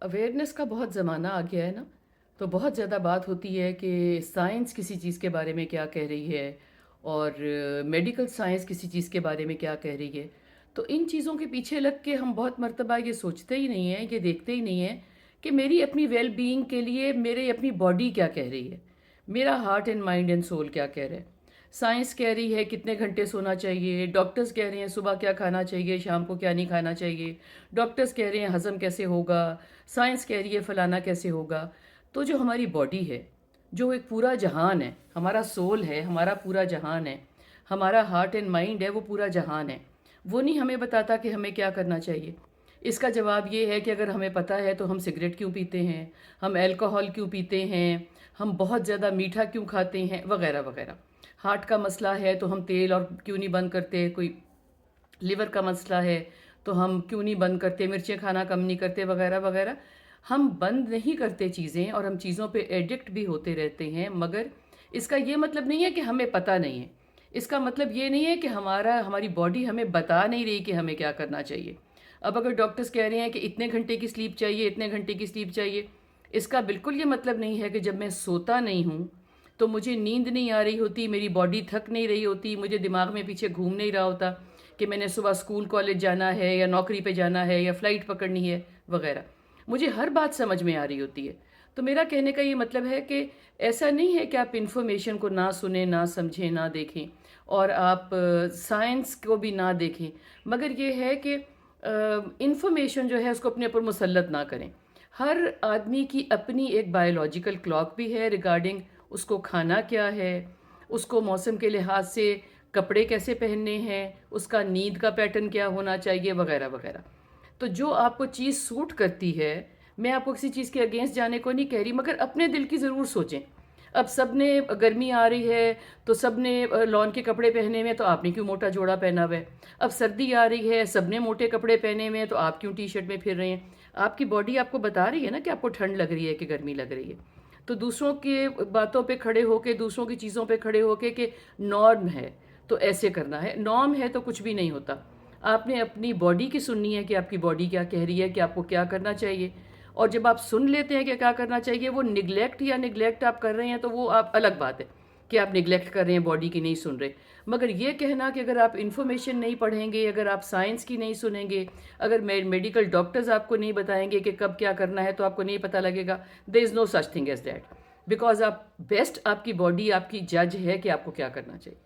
Awareness का बहुत ज़माना आ गया है ना। तो बहुत ज़्यादा बात होती है कि साइंस किसी चीज़ के बारे में क्या कह रही है और मेडिकल साइंस किसी चीज़ के बारे में क्या कह रही है। तो इन चीज़ों के पीछे लग के हम बहुत मर्तबा ये सोचते ही नहीं हैं, ये देखते ही नहीं हैं कि मेरी अपनी वेल बीइंग के लिए मेरी अपनी बॉडी क्या कह रही है, मेरा heart and mind and soul क्या कह रहा है। साइंस कह रही है कितने घंटे सोना चाहिए, डॉक्टर्स कह रहे हैं सुबह क्या खाना चाहिए, शाम को क्या नहीं खाना चाहिए, डॉक्टर्स कह रहे हैं हज़म कैसे होगा, साइंस कह रही है फलाना कैसे होगा। तो जो हमारी बॉडी है, जो एक पूरा जहान है, हमारा सोल है, हमारा पूरा जहान है, हमारा हार्ट एंड माइंड है, वो पूरा जहान है, वो नहीं हमें बताता कि हमें क्या करना चाहिए। इसका जवाब ये है कि अगर हमें पता है तो हम सिगरेट क्यों पीते हैं, हम अल्कोहल क्यों पीते हैं, हम बहुत ज़्यादा मीठा क्यों खाते हैं, वगैरह वगैरह। हार्ट का मसला है तो हम तेल और क्यों नहीं बंद करते, कोई लिवर का मसला है तो हम क्यों नहीं बंद करते, मिर्चें खाना कम नहीं करते, वगैरह वगैरह। हम बंद नहीं करते चीज़ें और हम चीज़ों पे एडिक्ट भी होते रहते हैं, मगर इसका ये मतलब नहीं है कि हमें पता नहीं है। इसका मतलब ये नहीं है कि हमारी बॉडी हमें बता नहीं रही कि हमें क्या करना चाहिए। अब अगर डॉक्टर्स कह रहे हैं कि इतने घंटे की स्लीप चाहिए, इतने घंटे की स्लीप चाहिए, इसका बिल्कुल ये मतलब नहीं है कि जब मैं सोता नहीं हूँ तो मुझे नींद नहीं आ रही होती, मेरी बॉडी थक नहीं रही होती, मुझे दिमाग में पीछे घूम नहीं रहा होता कि मैंने सुबह स्कूल कॉलेज जाना है या नौकरी पे जाना है या फ़्लाइट पकड़नी है, वगैरह। मुझे हर बात समझ में आ रही होती है। तो मेरा कहने का ये मतलब है कि ऐसा नहीं है कि आप इन्फॉर्मेशन को ना सुने, ना समझें, ना देखें और आप साइंस को भी ना देखें, मगर ये है कि इन्फॉर्मेशन जो है उसको अपने ऊपर मुसल्लत ना करें। हर आदमी की अपनी एक बायोलॉजिकल क्लॉक भी है रिगार्डिंग उसको खाना क्या है, उसको मौसम के लिहाज से कपड़े कैसे पहनने हैं, उसका नींद का पैटर्न क्या होना चाहिए, वगैरह वगैरह। तो जो आपको चीज़ सूट करती है, मैं आपको किसी चीज़ के अगेंस्ट जाने को नहीं कह रही, मगर अपने दिल की ज़रूर सोचें। अब सब ने गर्मी आ रही है तो सब ने लॉन के कपड़े पहने हुए हैं, तो आपने क्यों मोटा जोड़ा पहना हुआ है। अब सर्दी आ रही है, सब ने मोटे कपड़े पहने हुए हैं, तो आप क्यों टी शर्ट में फिर रहे हैं। आपकी बॉडी आपको बता रही है ना कि आपको ठंड लग रही है कि गर्मी लग रही है। तो दूसरों के बातों पे खड़े होके, दूसरों की चीज़ों पे खड़े होके कि नॉर्म है तो ऐसे करना है, नॉर्म है तो कुछ भी नहीं होता। आपने अपनी बॉडी की सुननी है कि आपकी बॉडी क्या कह रही है, कि आपको क्या करना चाहिए। और जब आप सुन लेते हैं कि क्या करना चाहिए, वो निगलेक्ट या निगलेक्ट आप कर रहे हैं तो वो आप अलग बात है कि आप निगलेक्ट कर रहे हैं, बॉडी की नहीं सुन रहे। मगर ये कहना कि अगर आप इन्फॉर्मेशन नहीं पढ़ेंगे, अगर आप साइंस की नहीं सुनेंगे, अगर मेडिकल डॉक्टर्स आपको नहीं बताएंगे कि कब क्या करना है तो आपको नहीं पता लगेगा, there is no such thing as that. Because आप बेस्ट, आपकी बॉडी आपकी जज है कि आपको क्या करना चाहिए।